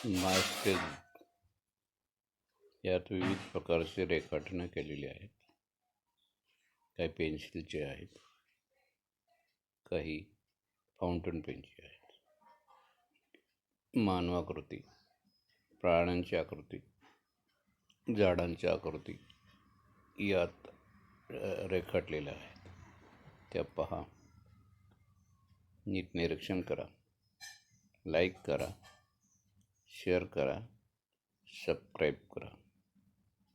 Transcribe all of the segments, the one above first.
मास्केज यात विविध प्रकारचे रेखाटनं केलेली आहेत. काही पेन्सिलचे आहेत, काही फाउंटन पेनची आहेत. मानवाकृती, प्राण्यांची आकृती, झाडांची आकृती यात रेखाटलेल्या आहेत. त्या पहा, नीट निरीक्षण करा, लाईक करा, शेअर करा, सबस्क्राईब करा.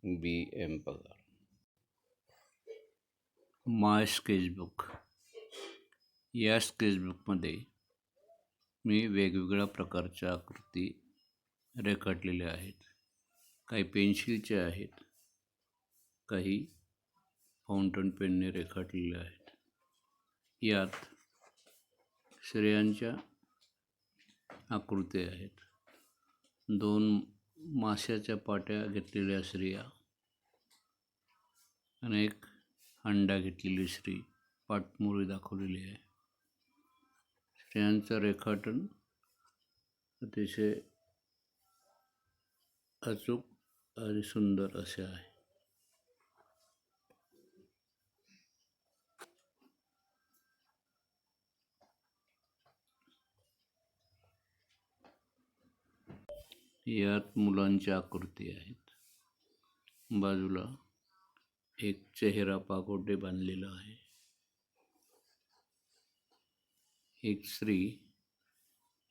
BM पगार. माय स्केचबुक. या स्केचबुकमध्ये मी वेगवेगळ्या प्रकारच्या आकृती रेखाटलेल्या आहेत. काही पेन्सिलचे आहेत, काही फाउंटन पेनने रेखाटलेल्या आहेत. यात स्त्रियांच्या आकृती आहेत. 2 माशाच्या पाट्या घेतलेल्या स्त्रिया आणि एक अंडा घेतलेली स्त्री पाठमोरी दाखवलेली आहे. स्त्रियांचं रेखाटन अतिशय अचूक आणि सुंदर असे आहे. यात मुलांच्या आकृती आहेत. बाजूला एक चेहरा पागोटे बांधलेला आहे. एक स्त्री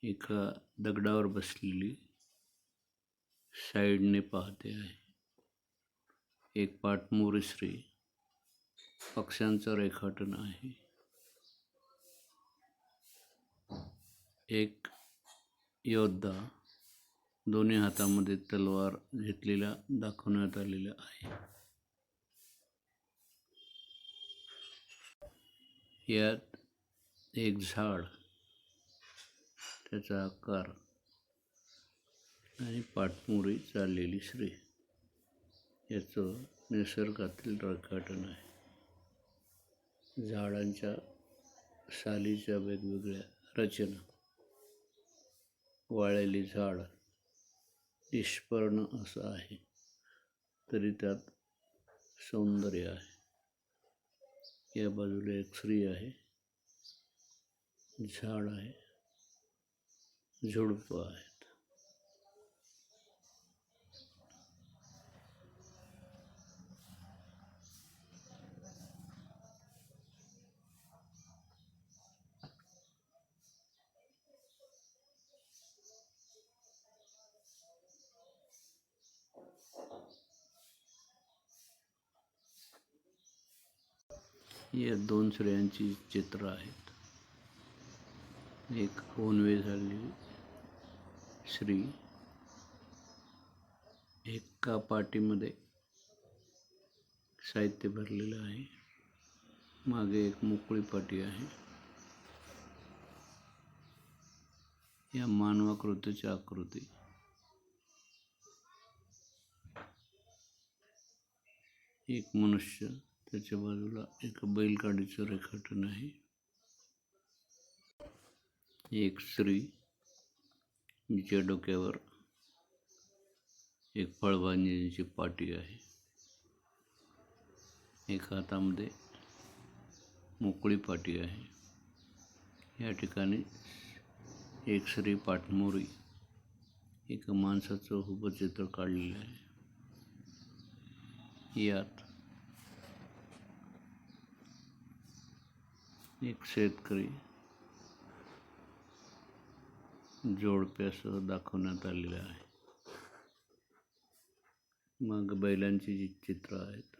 एका दगडावर बसलेली साईडने पाहते आहे. एक पाठमोरी स्त्री. पक्ष्यांचं रेखाटन आहे. एक योद्धा दोन्ही हातामध्ये तलवार घेतलेला दाखवण्यात आलेला आहे. यात एक झाड, त्याचा आकार आणि पाठमोरी चाललेली स्त्री याचं निसर्गातील रेखाटन आहे. झाडांच्या सालीच्या वेगवेगळ्या रचना. वाळलेली झाड निष्पर्ण असं आहे, तरी त्यात सौंदर्य आहे. या बाजूला एक स्त्री आहे, झाड आहे, झुडपं आहेत. या 2 स्त्रियांची चित्र आहेत. एक ओनवे झालेली स्त्री, एका पाटीमध्ये साहित्य भरलेलं आहे. मागे एक मोकळी पाटी आहे. या मानवाकृतीची आकृती. एक मनुष्य, त्याच्या बाजूला एक बैलगाडीचं रेखाटन आहे. एक स्त्री, जिच्या डोक्यावर एक फळभाजीची पाटी आहे. एक हातामध्ये मोकळी पाटी आहे. या ठिकाणी एक स्त्री पाठमोरी एका माणसाचं उभं चित्र काढलेलं आहे. यात एक शेतकरी जोडप्यासह दाखवण्यात आलेलं आहे. मग बैलांची जी चित्र आहेत.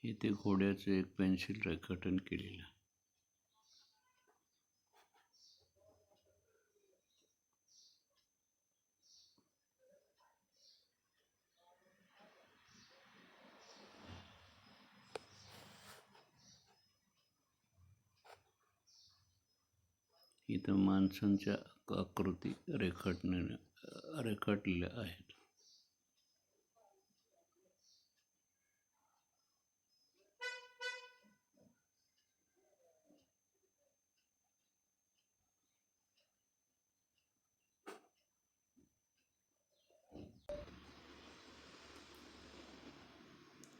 इथे घोड्याचं एक पेन्सिल रेखाटन केलेलं आहे. इथं माणसांच्या आकृती रेखाटलेल्या आहेत.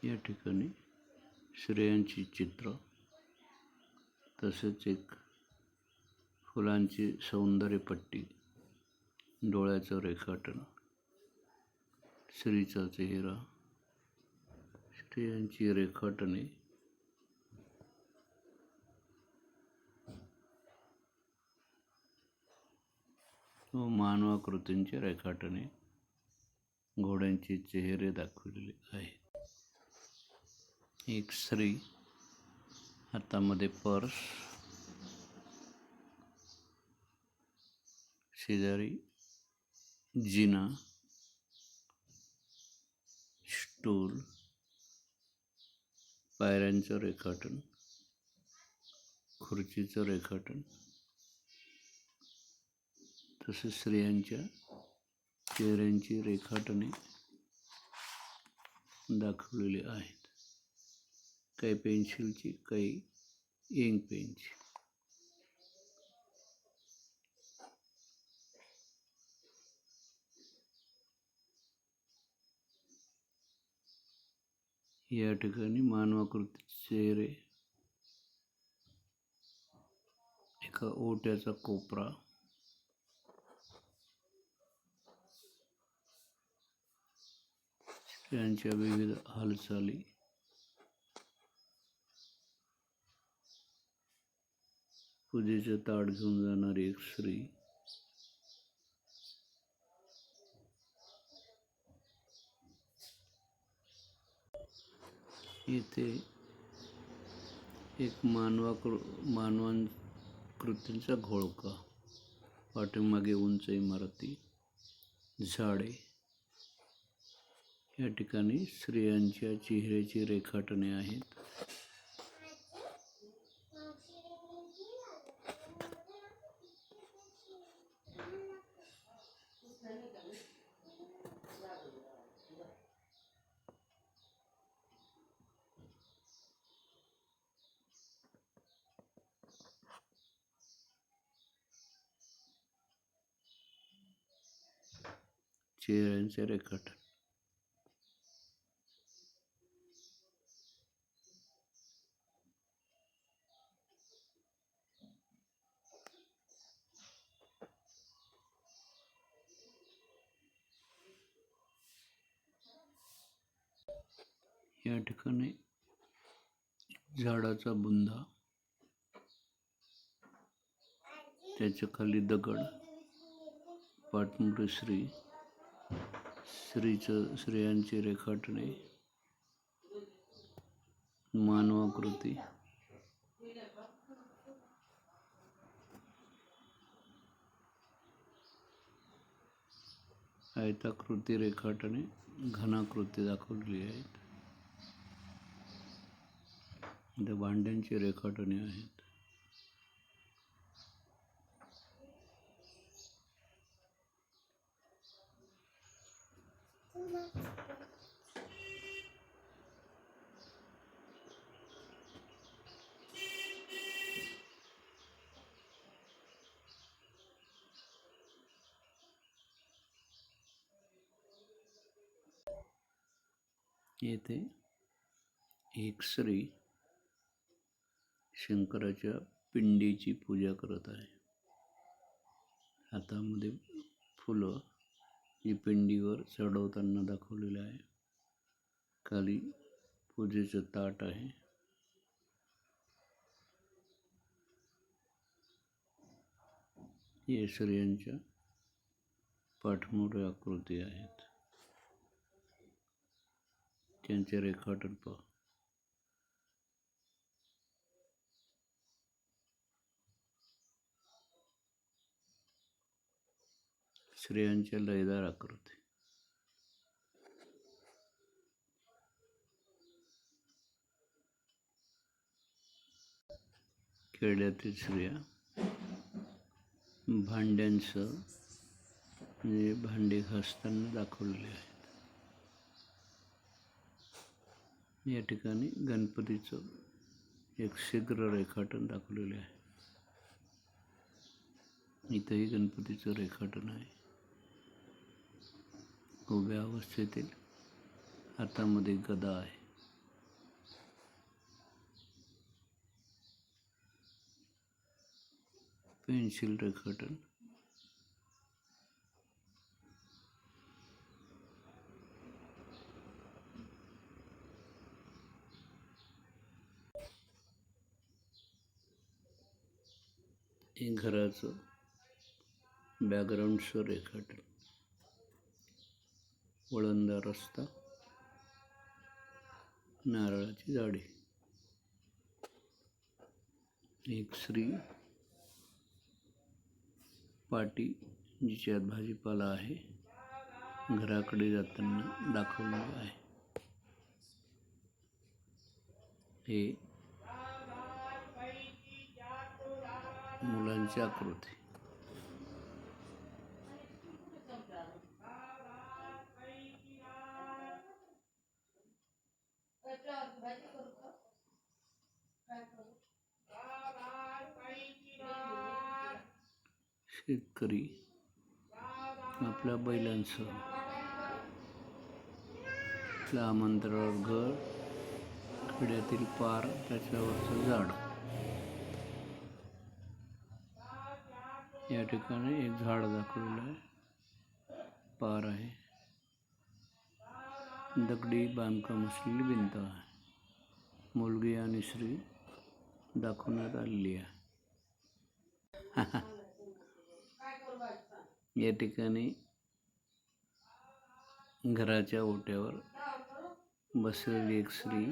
या ठिकाणी स्त्रियांची चित्र, तसेच एक फुलांची सौंदर्यपट्टी, डोळ्याचं रेखाटन, स्त्रीचा चेहरा, स्त्रियांची रेखाटने, व मानवाकृतींचे रेखाटने, घोड्यांचे चेहरे दाखवलेले आहेत. एक स्त्री हातामध्ये पर्स, शेजारी जिना, स्टूल, पायऱ्यांचं रेखाटन, खुर्चीचं रेखाटन, तसेच स्त्रियांच्या चेहऱ्यांची रेखाटने दाखवलेली आहेत. काही पेन्सिलची, काही इंक पेनची. या ठिकाणी मानवाकृती चेहरे, एका ओट्याचा कोपरा, स्त्रियांच्या विविध हालचाली, पूजेचं ताट घेऊन जाणारी एक स्त्री, इथे एक मानवाकृतींचा घोळका, पाठीमागे उंच इमारती, झाडे. या ठिकाणी स्त्रियांच्या चेहऱ्याची रेखाटने आहेत. चेहऱ्यांचे रेखाटन. या ठिकाणी झाडाचा बुंदा, त्याच्या खाली दगड, पाठमोठी स्त्री, स्त्रियांची रेखाटने, मानवाकृती, आयताकृती रेखाटने, घनाकृती दाखवलेली आहेत. इथे भांड्यांची रेखाटने आहेत. येथे एक स्त्री शंकराच्या पिंडीची पूजा करत आहे. हातामध्ये फुलं ही पिंडीवर चढवताना दाखवलेलं आहे. खाली पूजेचं ताट आहे. हे स्त्रियांच्या पाठमोऱ्या आकृती आहेत. त्यांचे रेखाटन पहा. स्त्रियांच्या लयदार आकृती. खेड्यातील स्त्रिया भांड्यांचं म्हणजे भांडे घासताना दाखवलेले आहेत. या ठिकाणी गणपतीचं एक शीघ्र रेखाटन दाखवलेले आहे. इथंही गणपतीचं रेखाटन आहे. उभ्या अवस्थेतील हातामध्ये गदा आहे. पेन्सिल रेखाटन. हे घराचं बॅकग्राऊंडचं रेखाटन. वळणदार रस्ता, नारळाची झाडे, एक स्त्री, पाटी जिच्यात भाजीपाला आहे, घराकडे जाताना दाखवलेलं आहे. हे मुलांची आकृती. शेतकरी आपल्या बैलांसह लांब अंतरावर घर, खेड्यातील पार, त्याच्यावरचं झाड. या ठिकाणी एक झाड दाखवलेलं आहे. पार आहे. दगडी बांधकाम असलेली भिंत आहे. मुलगी आणि स्त्री दाखवण्यात आलेली आहे. या ठिकाणी घराच्या ओट्यावर बसलेली एक स्त्री,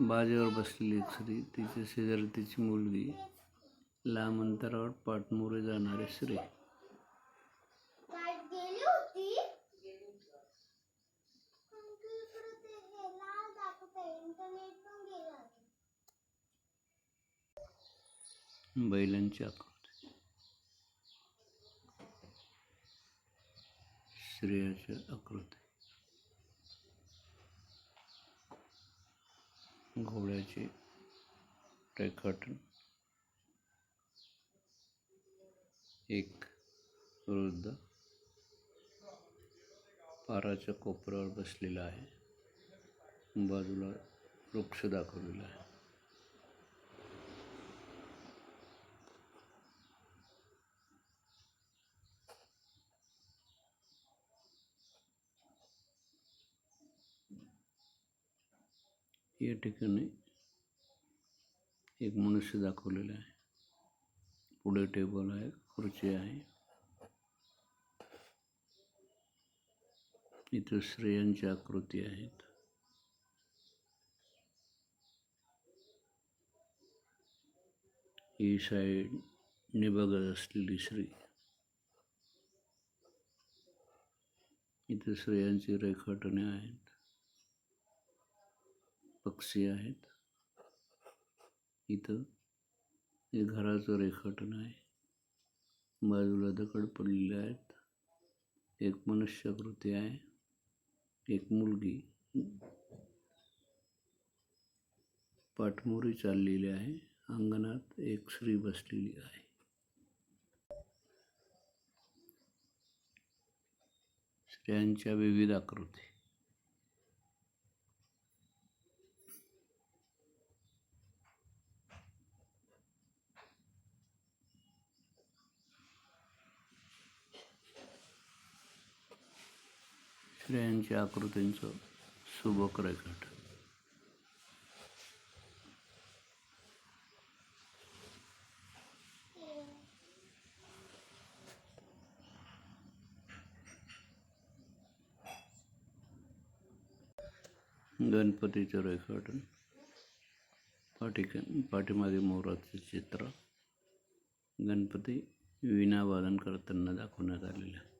बाजेवर बसलेली एक स्त्री, तिच्या शेजारी तिची मुलगी, लांब अंतरावर पाठमोरे जाणारी स्त्री. बैलांची आकृती. स्त्रियाची आकृती. घोड्याचे रेखाटन. एक वृद्ध पाराच्या कोपऱ्यावर बसलेला आहे. बाजूला वृक्ष दाखवलेला आहे. या ठिकाणी एक मनुष्य दाखवलेला आहे. पुढे टेबल आहे, खुर्ची आहे. इथं स्त्रियांची आकृती आहेत. ही साईडने बघत असलेली स्त्री. इथं स्त्रियांची रेखाटने आहेत. पक्षी आहेत. इथं हे घराचं रेखाटन आहे. बाजूला दगड पडलेले आहेत. एक मनुष्याकृती आहे. एक मुलगी पाठमोरी चाललेली आहे. अंगणात एक स्त्री बसलेली आहे. स्त्रियांच्या विविध आकृती. स्त्रियांच्या आकृतींचं सुबक रेखाटन. गणपतीचं रेखाटन. पाठीमागे मोराचे चित्र. गणपती वीणा वादन करताना दाखवण्यात आलेले आहे.